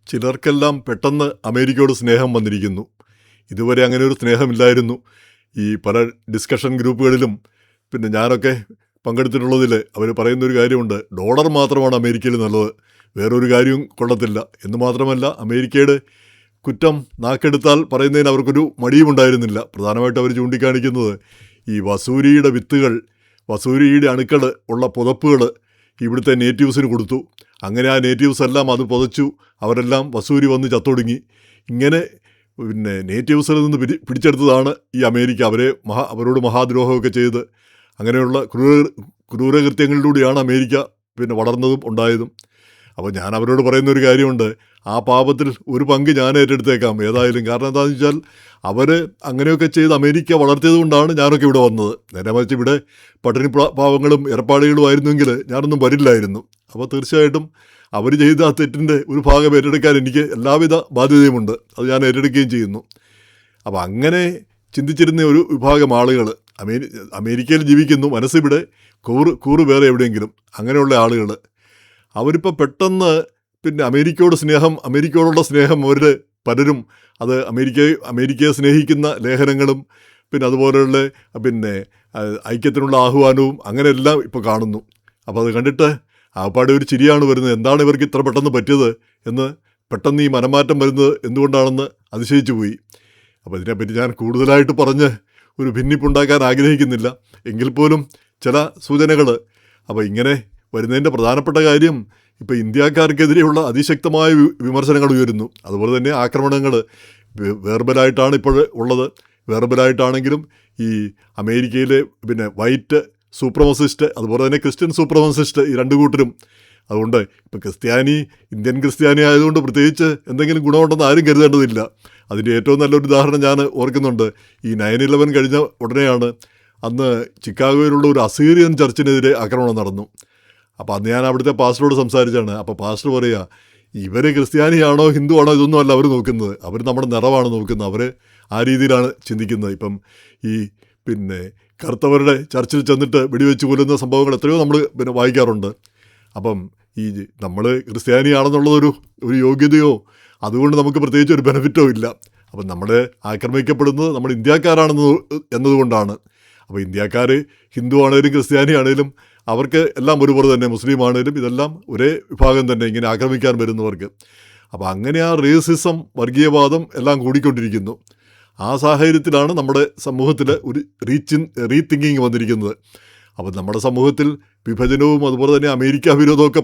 ചിലർക്കെല്ലാം പെട്ടെന്ന് അമേരിക്കയോട് സ്നേഹം വന്നിരിക്കുന്നു. ഇതുവരെ അങ്ങനെ ഒരു സ്നേഹമില്ലായിരുന്നു. ഈ പല ഡിസ്കഷൻ ഗ്രൂപ്പുകളിലും പിന്നെ ഞാനൊക്കെ പങ്കെടുത്തിട്ടുള്ളതിൽ അവർ പറയുന്നൊരു കാര്യമുണ്ട്, ഡോളർ മാത്രമാണ് അമേരിക്കയിൽ നല്ലത്, വേറൊരു കാര്യവും കൊള്ളത്തില്ല എന്ന്. മാത്രമല്ല, അമേരിക്കയുടെ കുറ്റം നാക്കെടുത്താൽ പറയുന്നതിന് അവർക്കൊരു മടിയും ഉണ്ടായിരുന്നില്ല. പ്രധാനമായിട്ട് അവർ ചൂണ്ടിക്കാണിക്കുന്നത് ഈ വസൂരിയുടെ വിത്തുകൾ, വസൂരിയുടെ അണുക്കൾ ഉള്ള പുതപ്പുകൾ ഇവിടുത്തെ നേറ്റീവ്സിന് കൊടുത്തു. അങ്ങനെ ആ നേറ്റീവ്സ് എല്ലാം അത് പുതച്ചു, അവരെല്ലാം വസൂരി വന്ന് ചത്തൊടുങ്ങി. ഇങ്ങനെ പിന്നെ നേറ്റീവ്സിൽ നിന്ന് പിടിച്ചെടുത്തതാണ് ഈ അമേരിക്ക. അവരോട് മഹാദ്രോഹമൊക്കെ ചെയ്ത് അങ്ങനെയുള്ള ക്രൂരകൃത്യങ്ങളിലൂടെയാണ് അമേരിക്ക പിന്നെ വളർന്നതും ഉണ്ടായതും. അപ്പോൾ ഞാൻ അവരോട് പറയുന്നൊരു കാര്യമുണ്ട്, ആ പാപത്തിൽ ഒരു പങ്ക് ഞാൻ ഏറ്റെടുത്തേക്കാം ഏതായാലും. കാരണം എന്താണെന്ന് വെച്ചാൽ അവർ അങ്ങനെയൊക്കെ ചെയ്ത് അമേരിക്ക വളർത്തിയത് കൊണ്ടാണ് ഞാനൊക്കെ ഇവിടെ വന്നത്. നേരെ മറിച്ച് ഇവിടെ പട്ടിണി പാവങ്ങളും ഇരപ്പാളികളും ആയിരുന്നെങ്കിൽ ഞാനൊന്നും വരില്ലായിരുന്നു. അപ്പോൾ തീർച്ചയായിട്ടും അവർ ചെയ്ത ആ തെറ്റിൻ്റെ ഒരു ഭാഗം ഏറ്റെടുക്കാൻ എനിക്ക് എല്ലാവിധ ബാധ്യതയുമുണ്ട്. അത് ഞാൻ ഏറ്റെടുക്കുകയും ചെയ്യുന്നു. അപ്പോൾ അങ്ങനെ ചിന്തിച്ചിരുന്ന ഒരു വിഭാഗം ആളുകൾ അമേരിക്കയിൽ ജീവിക്കുന്നു, മനസ്സിവിടെ കൂറ് വേറെ എവിടെയെങ്കിലും, അങ്ങനെയുള്ള ആളുകൾ അവരിപ്പോൾ പെട്ടെന്ന് പിന്നെ അമേരിക്കയോടുള്ള സ്നേഹം അവരുടെ പലരും അത് അമേരിക്കയെ സ്നേഹിക്കുന്ന ലേഖനങ്ങളും പിന്നെ അതുപോലെയുള്ള പിന്നെ ഐക്യത്തിനുള്ള ആഹ്വാനവും അങ്ങനെയെല്ലാം ഇപ്പോൾ കാണുന്നു. അപ്പോൾ അത് കണ്ടിട്ട് ആപ്പാടെ ഒരു ചിരിയാണ് വരുന്നത്. എന്താണ് ഇവർക്ക് ഇത്ര പെട്ടെന്ന് പറ്റിയത് എന്ന്, പെട്ടെന്ന് ഈ മനംമാറ്റം വരുന്നത് എന്തുകൊണ്ടാണെന്ന് അതിശയിച്ചു പോയി. അപ്പോൾ ഇതിനെപ്പറ്റി ഞാൻ കൂടുതലായിട്ട് പറഞ്ഞ് ഒരു ഭിന്നിപ്പുണ്ടാക്കാൻ ആഗ്രഹിക്കുന്നില്ല. എങ്കിൽ പോലും ചില സൂചനകൾ. അപ്പോൾ ഇങ്ങനെ വരുന്നതിൻ്റെ പ്രധാനപ്പെട്ട കാര്യം, ഇപ്പോൾ ഇന്ത്യക്കാർക്കെതിരെയുള്ള അതിശക്തമായ വിമർശനങ്ങൾ ഉയരുന്നു. അതുപോലെ തന്നെ ആക്രമണങ്ങൾ വെർബലായിട്ടാണ് ഇപ്പോൾ ഉള്ളത്. വെർബലായിട്ടാണെങ്കിലും ഈ അമേരിക്കയിലെ പിന്നെ വൈറ്റ് സൂപ്രമസിസ്റ്റ്, അതുപോലെ തന്നെ ക്രിസ്ത്യൻ സൂപ്രമസിസ്റ്റ്, ഈ രണ്ട് കൂട്ടരും. അതുകൊണ്ട് ഇപ്പോൾ ഇന്ത്യൻ ക്രിസ്ത്യാനി ആയതുകൊണ്ട് പ്രത്യേകിച്ച് എന്തെങ്കിലും ഗുണമുണ്ടെന്ന് ആരും കരുതേണ്ടതില്ല. അതിൻ്റെ ഏറ്റവും നല്ലൊരു ഉദാഹരണം ഞാൻ ഓർക്കുന്നുണ്ട്. ഈ 9/11 കഴിഞ്ഞ ഉടനെയാണ് അന്ന് ചിക്കാഗോയിലുള്ള ഒരു അസീറിയൻ ചർച്ചിനെതിരെ ആക്രമണം നടന്നു. അപ്പോൾ അന്ന് ഞാൻ അവിടുത്തെ പാസ്റ്ററോട് സംസാരിച്ചാണ്. അപ്പോൾ പാസ്റ്റർ പറയുക, ഇവർ ക്രിസ്ത്യാനിയാണോ ഹിന്ദു ആണോ ഇതൊന്നും അല്ല അവർ നോക്കുന്നത്, അവർ നമ്മുടെ നിറമാണ് നോക്കുന്നത്. അവർ ആ രീതിയിലാണ് ചിന്തിക്കുന്നത്. ഇപ്പം ഈ പിന്നെ കറുത്തവരുടെ ചർച്ചിൽ ചെന്നിട്ട് വെടിവെച്ച് കൊല്ലുന്ന സംഭവങ്ങൾ എത്രയോ നമ്മൾ പിന്നെ വായിക്കാറുണ്ട്. അപ്പം ഈ നമ്മൾ ക്രിസ്ത്യാനിയാണെന്നുള്ളതൊരു യോഗ്യതയോ അതുകൊണ്ട് നമുക്ക് പ്രത്യേകിച്ച് ഒരു ബെനിഫിറ്റോ ഇല്ല. അപ്പം നമ്മൾ ആക്രമിക്കപ്പെടുന്നത് നമ്മൾ ഇന്ത്യക്കാരാണെന്ന് എന്നതുകൊണ്ടാണ്. അപ്പോൾ ഇന്ത്യക്കാർ ഹിന്ദു ആണേലും ക്രിസ്ത്യാനി ആണേലും അവർക്ക് എല്ലാം ഒരുപോലെ തന്നെ, മുസ്ലിം ആണേലും ഇതെല്ലാം ഒരേ വിഭാഗം തന്നെ ഇങ്ങനെ ആക്രമിക്കാൻ വരുന്നവർക്ക്. അപ്പോൾ അങ്ങനെ ആ റേസിസം, വർഗീയവാദം എല്ലാം കൂടിക്കൊണ്ടിരിക്കുന്നു. ആ സാഹചര്യത്തിലാണ് നമ്മുടെ സമൂഹത്തിൽ ഒരു റീതിങ്കിങ് വന്നിരിക്കുന്നത്. അപ്പം നമ്മുടെ സമൂഹത്തിൽ വിഭജനവും അതുപോലെ തന്നെ അമേരിക്ക വിരോധമൊക്കെ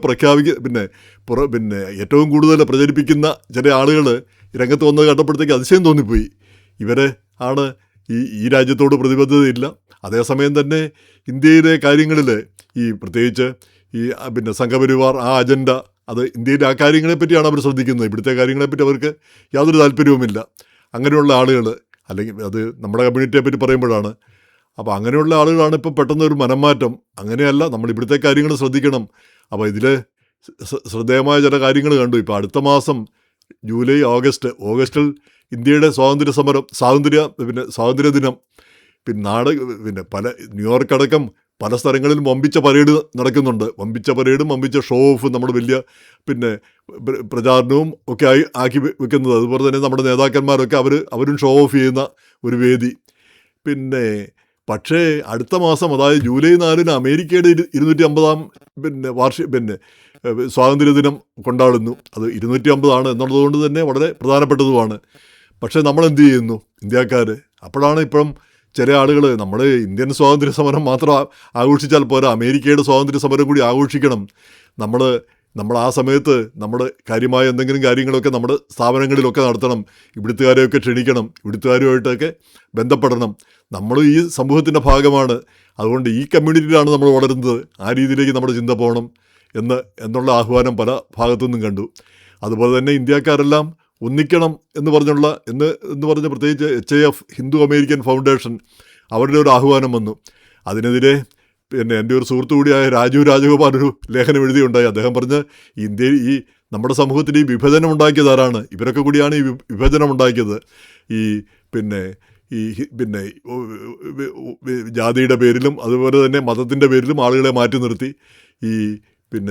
പിന്നെ ഏറ്റവും കൂടുതൽ പ്രചരിപ്പിക്കുന്ന ചില ആളുകൾ രംഗത്ത് വന്നത് കണ്ടപ്പോഴത്തേക്ക് അതിശയം തോന്നിപ്പോയി. ഇവരെ ആണ് ഈ രാജ്യത്തോട് പ്രതിബദ്ധതയില്ല. അതേസമയം തന്നെ ഇന്ത്യയിലെ കാര്യങ്ങളിൽ ഈ പ്രത്യേകിച്ച് ഈ പിന്നെ സംഘപരിവാർ ആ അജണ്ട, അത് ഇന്ത്യയിലെ ആ കാര്യങ്ങളെപ്പറ്റിയാണ് അവർ ശ്രദ്ധിക്കുന്നത്. ഇവിടുത്തെ കാര്യങ്ങളെപ്പറ്റി അവർക്ക് യാതൊരു താല്പര്യവുമില്ല. അങ്ങനെയുള്ള ആളുകൾ, അല്ലെങ്കിൽ അത് നമ്മുടെ കമ്മ്യൂണിറ്റിയെ പറ്റി പറയുമ്പോഴാണ്. അപ്പോൾ അങ്ങനെയുള്ള ആളുകളാണ് ഇപ്പോൾ പെട്ടെന്ന് ഒരു മനംമാറ്റം. അങ്ങനെയല്ല, നമ്മൾ ഇവിടുത്തെ കാര്യങ്ങൾ ശ്രദ്ധിക്കണം. അപ്പോൾ ഇതിൽ ശ്രദ്ധേയമായ ചില കാര്യങ്ങൾ കണ്ടു. ഇപ്പോൾ അടുത്ത മാസം ജൂലൈ ഓഗസ്റ്റിൽ ഇന്ത്യയുടെ സ്വാതന്ത്ര്യ ദിനം പിന്നെ ന്യൂയോർക്ക് അടക്കം പല സ്ഥലങ്ങളിലും വമ്പിച്ച പരേഡ് നടക്കുന്നുണ്ട്. വമ്പിച്ച പരേഡും വമ്പിച്ച ഷോ ഓഫ്, നമ്മുടെ വലിയ പിന്നെ പ്രചാരണവും ഒക്കെ ആക്കി വെക്കുന്നത്. അതുപോലെ തന്നെ നമ്മുടെ നേതാക്കന്മാരൊക്കെ അവരും ഷോ ഓഫ് ചെയ്യുന്ന ഒരു വേദി. പക്ഷേ അടുത്ത മാസം, അതായത് ജൂലൈ 4 അമേരിക്കയുടെ 250-ാം സ്വാതന്ത്ര്യദിനം കൊണ്ടാടുന്നു. അത് 250 എന്നുള്ളതുകൊണ്ട് തന്നെ വളരെ പ്രധാനപ്പെട്ടതുമാണ്. പക്ഷേ നമ്മളെന്ത് ചെയ്യുന്നു ഇന്ത്യക്കാർ? അപ്പോഴാണ് ഇപ്പം ചില ആളുകൾ നമ്മൾ ഇന്ത്യൻ സ്വാതന്ത്ര്യ സമരം മാത്രം ആഘോഷിച്ചാൽ പോരാ, അമേരിക്കയുടെ സ്വാതന്ത്ര്യ സമരം കൂടി ആഘോഷിക്കണം. നമ്മൾ ആ സമയത്ത് നമ്മുടെ കാര്യമായ എന്തെങ്കിലും കാര്യങ്ങളൊക്കെ നമ്മുടെ സ്ഥാപനങ്ങളിലൊക്കെ നടത്തണം. ഇവിടുത്തുകാരെയൊക്കെ ക്ഷണിക്കണം, ഇവിടുത്തുകാരുമായിട്ടൊക്കെ ബന്ധപ്പെടണം. നമ്മൾ ഈ സമൂഹത്തിൻ്റെ ഭാഗമാണ്. അതുകൊണ്ട് ഈ കമ്മ്യൂണിറ്റിയിലാണ് നമ്മൾ വളരുന്നത്. ആ രീതിയിലേക്ക് നമ്മുടെ ചിന്ത പോകണം എന്നുള്ള ആഹ്വാനം പല ഭാഗത്തുനിന്നും കണ്ടു. അതുപോലെ തന്നെ ഇന്ത്യക്കാരെല്ലാം ഒന്നിക്കണം എന്ന് പറഞ്ഞ പ്രത്യേകിച്ച് HIF, ഹിന്ദു അമേരിക്കൻ ഫൗണ്ടേഷൻ, അവരുടെ ഒരു ആഹ്വാനം വന്നു. അതിനെതിരെ എൻ്റെ ഒരു സുഹൃത്തു കൂടിയായ രാജീവ് രാജഗോപാൽ ഒരു ലേഖനം എഴുതിയുണ്ടായി. അദ്ദേഹം പറഞ്ഞ്, ഇന്ത്യയിൽ നമ്മുടെ സമൂഹത്തിൽ ഈ വിഭജനം ഉണ്ടാക്കിയത് ആരാണ്? ഇവരൊക്കെ കൂടിയാണ് ഈ വിഭജനം ഉണ്ടാക്കിയത്. പിന്നെ ജാതിയുടെ പേരിലും അതുപോലെ തന്നെ മതത്തിൻ്റെ പേരിലും ആളുകളെ മാറ്റി നിർത്തി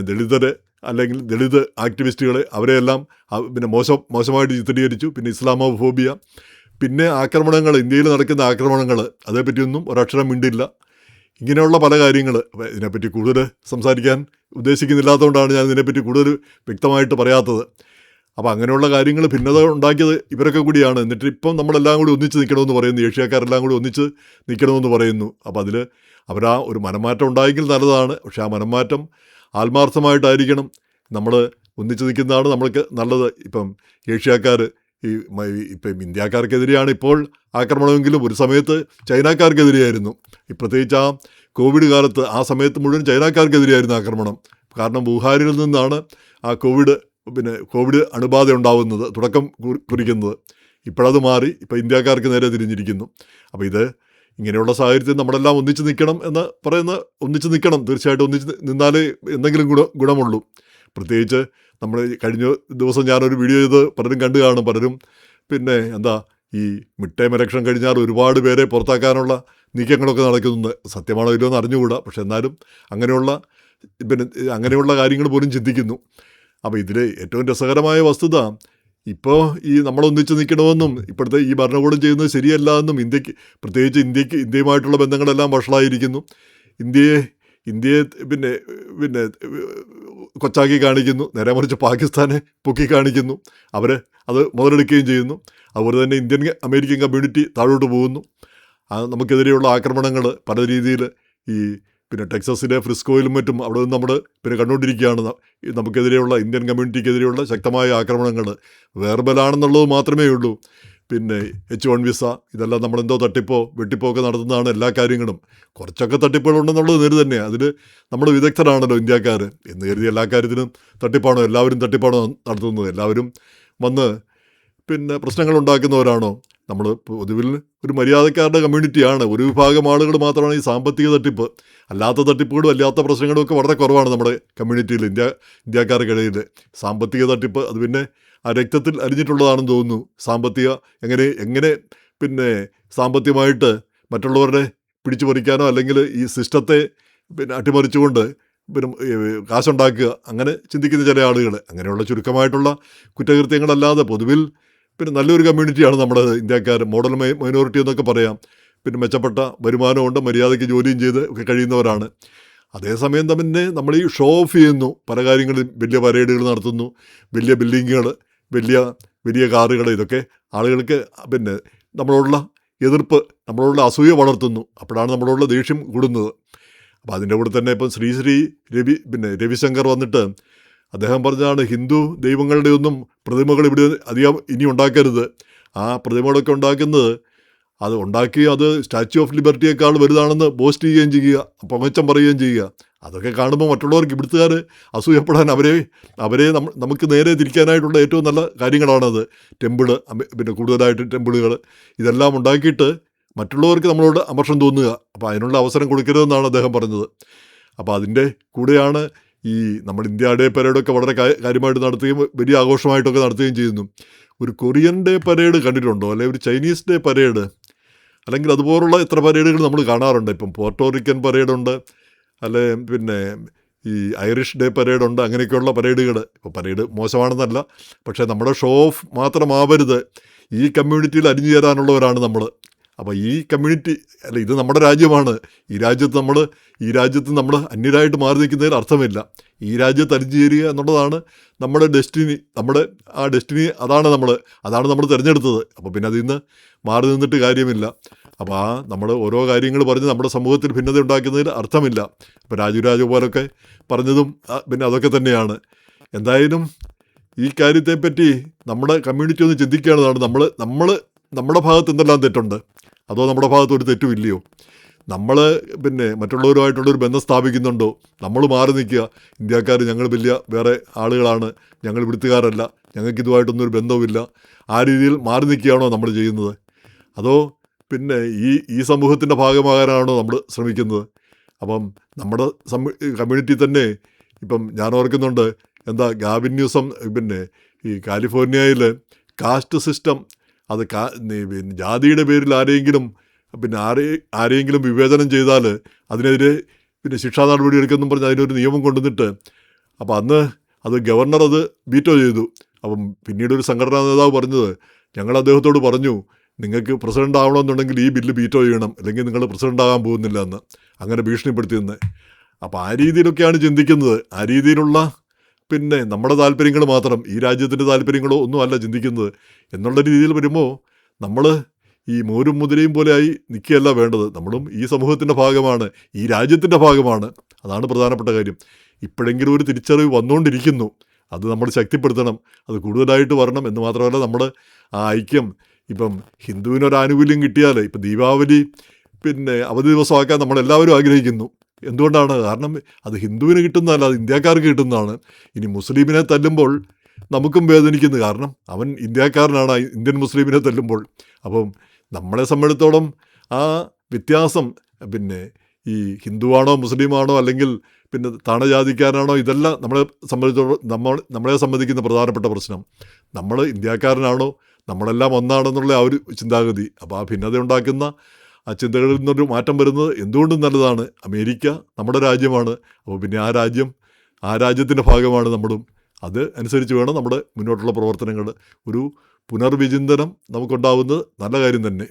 ദളിതരെ അല്ലെങ്കിൽ ദളിത് ആക്ടിവിസ്റ്റുകളെ അവരെയെല്ലാം പിന്നെ മോശമായിട്ട് ചിത്രീകരിച്ചു. പിന്നെ ഇസ്ലാമോഫോബിയ, പിന്നെ ആക്രമണങ്ങൾ, ഇന്ത്യയിൽ നടക്കുന്ന ആക്രമണങ്ങൾ, അതേപ്പറ്റിയൊന്നും ഒരക്ഷരം മിണ്ടില്ല. ഇങ്ങനെയുള്ള പല കാര്യങ്ങൾ ഇതിനെപ്പറ്റി കൂടുതൽ സംസാരിക്കാൻ ഉദ്ദേശിക്കുന്നില്ലാത്തതുകൊണ്ടാണ് ഞാൻ ഇതിനെപ്പറ്റി കൂടുതൽ വ്യക്തമായിട്ട് പറയാത്തത്. അപ്പോൾ അങ്ങനെയുള്ള കാര്യങ്ങൾ ഭിന്നത ഉണ്ടാക്കിയത് ഇവരൊക്കെ കൂടിയാണ്. എന്നിട്ട് ഇപ്പം നമ്മളെല്ലാം കൂടി ഒന്നിച്ച് നിൽക്കണമെന്ന് പറയുന്നു, ഏഷ്യക്കാരെല്ലാം കൂടി ഒന്നിച്ച് നിൽക്കണമെന്ന് പറയുന്നു. അപ്പോൾ അതിൽ അവരാ ഒരു മനംമാറ്റം ഉണ്ടായെങ്കിൽ നല്ലതാണ്. പക്ഷേ ആ മനംമാറ്റം ആത്മാർത്ഥമായിട്ടായിരിക്കണം. നമ്മൾ ഒന്നിച്ച് നിൽക്കുന്നതാണ് നമ്മൾക്ക് നല്ലത്. ഇപ്പം ഏഷ്യക്കാർ ഇപ്പം ഇന്ത്യക്കാർക്കെതിരെയാണ് ഇപ്പോൾ ആക്രമണമെങ്കിലും ഒരു സമയത്ത് ചൈനക്കാർക്കെതിരെയായിരുന്നു. പ്രത്യേകിച്ച് ആ കോവിഡ് കാലത്ത് ആ സമയത്ത് മുഴുവൻ ചൈനക്കാർക്കെതിരെയായിരുന്നു ആക്രമണം. കാരണം വുഹാനിൽ നിന്നാണ് ആ കോവിഡ് അണുബാധ ഉണ്ടാവുന്നത്, തുടക്കം കുറിക്കുന്നത്. ഇപ്പോഴത് മാറി, ഇപ്പോൾ ഇന്ത്യക്കാർക്ക് നേരെ തിരിഞ്ഞിരിക്കുന്നു. അപ്പോൾ ഇത് ഇങ്ങനെയുള്ള സാഹചര്യത്തിൽ നമ്മളെല്ലാം ഒന്നിച്ച് നിൽക്കണം എന്ന് ഒന്നിച്ച് നിൽക്കണം. തീർച്ചയായിട്ടും ഒന്നിച്ച് നിന്നാലേ എന്തെങ്കിലും ഗുണമുള്ളൂ. പ്രത്യേകിച്ച് നമ്മൾ കഴിഞ്ഞ ദിവസം ഞാനൊരു വീഡിയോ ചെയ്ത് പലരും കണ്ടു കാണും. പലരും ഈ മിഡ് ടൈം ഇലക്ഷൻ കഴിഞ്ഞാൽ ഒരുപാട് പേരെ പുറത്താക്കാനുള്ള നീക്കങ്ങളൊക്കെ നടക്കുന്നുണ്ട്. സത്യമാണോ ഇല്ലയോ എന്ന് അറിഞ്ഞുകൂടാ. പക്ഷെ എന്നാലും അങ്ങനെയുള്ള കാര്യങ്ങൾ പോലും ചിന്തിക്കുന്നു. അപ്പോൾ ഇതിൽ ഏറ്റവും രസകരമായ വസ്തുത, ഇപ്പോൾ ഈ നമ്മളൊന്നിച്ച് നിൽക്കണമെന്നും ഇപ്പോഴത്തെ ഈ ഭരണകൂടം ചെയ്യുന്നത് ശരിയല്ല എന്നും പ്രത്യേകിച്ച് ഇന്ത്യയുമായിട്ടുള്ള ബന്ധങ്ങളെല്ലാം വഷളായിരിക്കുന്നു. ഇന്ത്യയെ പിന്നെ കൊച്ചാക്കി കാണിക്കുന്നു. നേരെ മറിച്ച് പാകിസ്ഥാനെ പൊക്കി കാണിക്കുന്നു. അവർ അത് മുതലെടുക്കുകയും ചെയ്യുന്നു. അതുപോലെ തന്നെ ഇന്ത്യൻ അമേരിക്കൻ കമ്മ്യൂണിറ്റി താഴോട്ട് പോകുന്നു. നമുക്കെതിരെയുള്ള ആക്രമണങ്ങൾ പല രീതിയിൽ ടെക്സസിലെ ഫ്രിസ്കോയിലും മറ്റും അവിടെ നിന്ന് നമ്മൾ കണ്ടുകൊണ്ടിരിക്കുകയാണ്. നമുക്കെതിരെയുള്ള ഇന്ത്യൻ കമ്മ്യൂണിറ്റിക്കെതിരെയുള്ള ശക്തമായ ആക്രമണങ്ങൾ വെർബലാണെന്നുള്ളത് മാത്രമേ ഉള്ളൂ. H1 വിസ, ഇതെല്ലാം നമ്മളെന്തോ തട്ടിപ്പോ വെട്ടിപ്പോ ഒക്കെ നടത്തുന്നതാണ് എല്ലാ കാര്യങ്ങളും. കുറച്ചൊക്കെ തട്ടിപ്പുകളുണ്ടെന്നുള്ളത് നേര് തന്നെ. അതിൽ നമ്മൾ വിദഗ്ധരാണല്ലോ ഇന്ത്യക്കാർ എന്ന് കരുതി എല്ലാ കാര്യത്തിനും എല്ലാവരും തട്ടിപ്പാണോ നടത്തുന്നത്? എല്ലാവരും വന്ന് പ്രശ്നങ്ങൾ ഉണ്ടാക്കുന്നവരാണോ? നമ്മൾ പൊതുവിൽ ഒരു മര്യാദക്കാരുടെ കമ്മ്യൂണിറ്റിയാണ്. ഒരു വിഭാഗം ആളുകൾ മാത്രമാണ് ഈ സാമ്പത്തിക തട്ടിപ്പ്. അല്ലാത്ത തട്ടിപ്പുകളും അല്ലാത്ത പ്രശ്നങ്ങളും ഒക്കെ വളരെ കുറവാണ് നമ്മുടെ കമ്മ്യൂണിറ്റിയിൽ, ഇന്ത്യക്കാർക്കിടയിൽ. സാമ്പത്തിക തട്ടിപ്പ് അത് ആ രക്തത്തിൽ അലിഞ്ഞിട്ടുള്ളതാണെന്ന് തോന്നുന്നു. എങ്ങനെ സാമ്പത്തികമായിട്ട് മറ്റുള്ളവരുടെ പിടിച്ചു പറിക്കാനോ അല്ലെങ്കിൽ ഈ സിസ്റ്റത്തെ അട്ടിമറിച്ചുകൊണ്ട് കാശുണ്ടാക്കുക, അങ്ങനെ ചിന്തിക്കുന്ന ചില ആളുകൾ. അങ്ങനെയുള്ള ചുരുക്കമായിട്ടുള്ള കുറ്റകൃത്യങ്ങളല്ലാതെ പൊതുവിൽ നല്ലൊരു കമ്മ്യൂണിറ്റിയാണ് നമ്മുടെ ഇന്ത്യക്കാർ. മോഡൽ മൈനോറിറ്റി എന്നൊക്കെ പറയാം. മെച്ചപ്പെട്ട വരുമാനമുണ്ട്, മര്യാദയ്ക്ക് ജോലിയും ചെയ്ത് ഒക്കെ കഴിയുന്നവരാണ്. അതേസമയം തന്നെ നമ്മൾ ഈ ഷോ ഓഫ് ചെയ്യുന്നു പല കാര്യങ്ങളും. വലിയ പരേഡുകൾ നടത്തുന്നു, വലിയ ബിൽഡിങ്ങുകൾ, വലിയ കാറുകൾ. ഇതൊക്കെ ആളുകൾക്ക് നമ്മളോടുള്ള എതിർപ്പ്, നമ്മളോടുള്ള അസൂയ വളർത്തുന്നു. അപ്പോഴാണ് നമ്മളോടുള്ള ദേഷ്യം കൂടുന്നത്. അപ്പോൾ അതിൻ്റെ കൂടെ തന്നെ ഇപ്പം ശ്രീ രവിശങ്കർ വന്നിട്ട് അദ്ദേഹം പറഞ്ഞതാണ്, ഹിന്ദു ദൈവങ്ങളുടെ ഒന്നും പ്രതിമകൾ ഇവിടെ അധികം ഇനി ഉണ്ടാക്കരുത്. ആ പ്രതിമകളൊക്കെ ഉണ്ടാക്കുന്നത് അത് സ്റ്റാച്യു ഓഫ് ലിബർട്ടിയേക്കാൾ വലുതാണെന്ന് ബോസ്റ്റ് ചെയ്യുകയും ചെയ്യുക, പൊങ്ങച്ചം പറയുകയും ചെയ്യുക. അതൊക്കെ കാണുമ്പോൾ മറ്റുള്ളവർക്ക് ഇവിടുത്തുകാർ അസൂയപ്പെടാൻ അവരെ നമുക്ക് നേരെ തിരിക്കാനായിട്ടുള്ള ഏറ്റവും നല്ല കാര്യങ്ങളാണത്. ടെമ്പിള്, കൂടുതലായിട്ട് ടെമ്പിളുകൾ, ഇതെല്ലാം ഉണ്ടാക്കിയിട്ട് മറ്റുള്ളവർക്ക് നമ്മളോട് അമർഷം തോന്നുക. അപ്പോൾ അതിനുള്ള അവസരം കൊടുക്കരുതെന്നാണ് അദ്ദേഹം പറഞ്ഞത്. അപ്പോൾ അതിൻ്റെ കൂടെയാണ് നമ്മൾ ഇന്ത്യ ഡേ പരേഡൊക്കെ വളരെ കാര്യമായിട്ട് നടത്തുകയും വലിയ ആഘോഷമായിട്ടൊക്കെ നടത്തുകയും ചെയ്യുന്നു. ഒരു കൊറിയൻ ഡേ പരേഡ് കണ്ടിട്ടുണ്ടോ? അല്ലെങ്കിൽ ഒരു ചൈനീസ് ഡേ പരേഡ്, അല്ലെങ്കിൽ അതുപോലുള്ള എത്ര പരേഡുകൾ നമ്മൾ കാണാറുണ്ട്. ഇപ്പം പോർട്ടോറിക്കൻ പരേഡുണ്ട്, അല്ലെ ഈ ഐറിഷ് ഡേ പരേഡുണ്ട്. അങ്ങനെയൊക്കെയുള്ള പരേഡുകൾ. ഇപ്പോൾ പരേഡ് മോശമാണെന്നല്ല, പക്ഷേ നമ്മുടെ ഷോ ഓഫ് മാത്രമാവരുത്. ഈ കമ്മ്യൂണിറ്റിയിൽ അലിഞ്ഞു ചേരാനുള്ളവരാണ് നമ്മൾ. അപ്പോൾ ഈ കമ്മ്യൂണിറ്റി ഇത് നമ്മുടെ രാജ്യമാണ്. ഈ രാജ്യത്ത് നമ്മൾ അന്യരായിട്ട് മാറി നിൽക്കുന്നതിൽ അർത്ഥമില്ല. ഈ രാജ്യത്ത് അലിഞ്ഞു ചേരുക എന്നുള്ളതാണ് നമ്മുടെ ഡെസ്റ്റിനി. ആ ഡെസ്റ്റിനി അതാണ് നമ്മൾ തിരഞ്ഞെടുത്തത്. അപ്പോൾ അതിൽ നിന്ന് മാറി നിന്നിട്ട് കാര്യമില്ല. അപ്പോൾ നമ്മൾ ഓരോ കാര്യങ്ങൾ പറഞ്ഞ് നമ്മുടെ സമൂഹത്തിൽ ഭിന്നത ഉണ്ടാക്കുന്നതിൽ അർത്ഥമില്ല. ഇപ്പോൾ രാജുപോലൊക്കെ പറഞ്ഞതും അതൊക്കെ തന്നെയാണ്. എന്തായാലും ഈ കാര്യത്തെപ്പറ്റി നമ്മുടെ കമ്മ്യൂണിറ്റി ഒന്ന് ചിന്തിക്കേണ്ടതാണ്. നമ്മുടെ ഭാഗത്ത് എന്തെല്ലാം തെറ്റുണ്ട്, അതോ നമ്മുടെ ഭാഗത്ത് ഒരു തെറ്റുമില്ലയോ? നമ്മൾ മറ്റുള്ളവരുമായിട്ടുള്ളൊരു ബന്ധം സ്ഥാപിക്കുന്നുണ്ടോ? നമ്മൾ മാറി നിൽക്കുക, ഇന്ത്യക്കാർ ഞങ്ങൾ വേറെ ആളുകളാണ്, ഞങ്ങൾ ഇവിടുത്തുകാരല്ല, ഞങ്ങൾക്കിതുമായിട്ടൊന്നും ഒരു ബന്ധവുമില്ല, ആ രീതിയിൽ മാറി നിൽക്കുകയാണോ നമ്മൾ ചെയ്യുന്നത്? അതോ ഈ സമൂഹത്തിൻ്റെ ഭാഗമാകാനാണോ നമ്മൾ ശ്രമിക്കുന്നത്? അപ്പം നമ്മുടെ കമ്മ്യൂണിറ്റി തന്നെ ഇപ്പം ഞാൻ ഓർക്കുന്നുണ്ട്, ഗാവിൻ ന്യൂസം ഈ കാലിഫോർണിയയിൽ കാസ്റ്റ് സിസ്റ്റം, അത് ജാതിയുടെ പേരിൽ ആരെയെങ്കിലും വിവേചനം ചെയ്താൽ അതിനെതിരെ ശിക്ഷാ നടപടി എടുക്കുമെന്നും പറഞ്ഞ് അതിനൊരു നിയമം കൊണ്ടുവന്നിട്ട്, അപ്പോൾ അന്ന് അത് ഗവർണർ അത് വീറ്റോ ചെയ്തു. അപ്പം പിന്നീട് ഒരു സംഘടനാ നേതാവ് പറഞ്ഞത്, ഞങ്ങൾ അദ്ദേഹത്തോട് പറഞ്ഞു, നിങ്ങൾക്ക് പ്രസിഡൻ്റ് ആവണമെന്നുണ്ടെങ്കിൽ ഈ ബില്ല് വീറ്റോ ചെയ്യണം, അല്ലെങ്കിൽ നിങ്ങൾ പ്രസിഡൻ്റ് ആകാൻ പോകുന്നില്ല എന്ന് അങ്ങനെ ഭീഷണിപ്പെടുത്തിയെന്ന്. അപ്പോൾ ആ രീതിയിലൊക്കെയാണ് ചിന്തിക്കുന്നത്. ആ രീതിയിലുള്ള പിന്നെ നമ്മുടെ താല്പര്യങ്ങൾ മാത്രം, ഈ രാജ്യത്തിൻ്റെ താല്പര്യങ്ങളോ ഒന്നും അല്ല ചിന്തിക്കുന്നത് എന്നുള്ള രീതിയിൽ വരുമ്പോൾ നമ്മൾ ഈ മോരും മുതിരയും പോലെയായി നിൽക്കുകയല്ല വേണ്ടത്. നമ്മളും ഈ സമൂഹത്തിൻ്റെ ഭാഗമാണ്, ഈ രാജ്യത്തിൻ്റെ ഭാഗമാണ്. അതാണ് പ്രധാനപ്പെട്ട കാര്യം. ഇപ്പോഴെങ്കിലും ഒരു തിരിച്ചറിവ് വന്നുകൊണ്ടിരിക്കുന്നു. അത് നമ്മൾ ശക്തിപ്പെടുത്തണം, അത് കൂടുതലായിട്ട് വരണം എന്ന് മാത്രമല്ല നമ്മൾ ആ ഐക്യം. ഇപ്പം ഹിന്ദുവിനൊരു ആനുകൂല്യം കിട്ടിയാൽ, ഇപ്പം ദീപാവലി പിന്നെ അവധി ദിവസമാക്കാൻ നമ്മളെല്ലാവരും ആഗ്രഹിക്കുന്നു. എന്തുകൊണ്ടാണ്? കാരണം അത് ഹിന്ദുവിന് കിട്ടുന്നതല്ല, അത് ഇന്ത്യക്കാർക്ക് കിട്ടുന്നതാണ്. ഇനി മുസ്ലിമിനെ തല്ലുമ്പോൾ നമുക്കും വേദനിക്കുന്നു, കാരണം അവൻ ഇന്ത്യക്കാരനാണ് ഇന്ത്യൻ മുസ്ലിമിനെ തല്ലുമ്പോൾ. അപ്പം നമ്മളെ സംബന്ധിച്ചിടത്തോളം ആ വ്യത്യാസം, പിന്നെ ഈ ഹിന്ദുവാണോ മുസ്ലിമാണോ അല്ലെങ്കിൽ പിന്നെ താണജാതിക്കാരനാണോ, ഇതെല്ലാം നമ്മളെ സംബന്ധിക്കുന്ന പ്രധാനപ്പെട്ട പ്രശ്നം. നമ്മൾ ഇന്ത്യക്കാരനാണോ, നമ്മളെല്ലാം ഒന്നാണെന്നുള്ള ആ ഒരു ചിന്താഗതി. അപ്പോൾ ആ ഭിന്നത ഉണ്ടാക്കുന്ന ആ ചിന്തകളിൽ നിന്നൊരു മാറ്റം വരുന്നത് എന്തുകൊണ്ടും നല്ലതാണ്. അമേരിക്ക നമ്മുടെ രാജ്യമാണ്. അപ്പോൾ പിന്നെ ആ രാജ്യത്തിൻ്റെ ഭാഗമാണ് നമ്മളും. അത് അനുസരിച്ച് വേണം നമ്മുടെ മുന്നോട്ടുള്ള പ്രവർത്തനങ്ങൾ. ഒരു പുനർവിചിന്തനം നമുക്കുണ്ടാവുന്നത് നല്ല കാര്യം തന്നെ.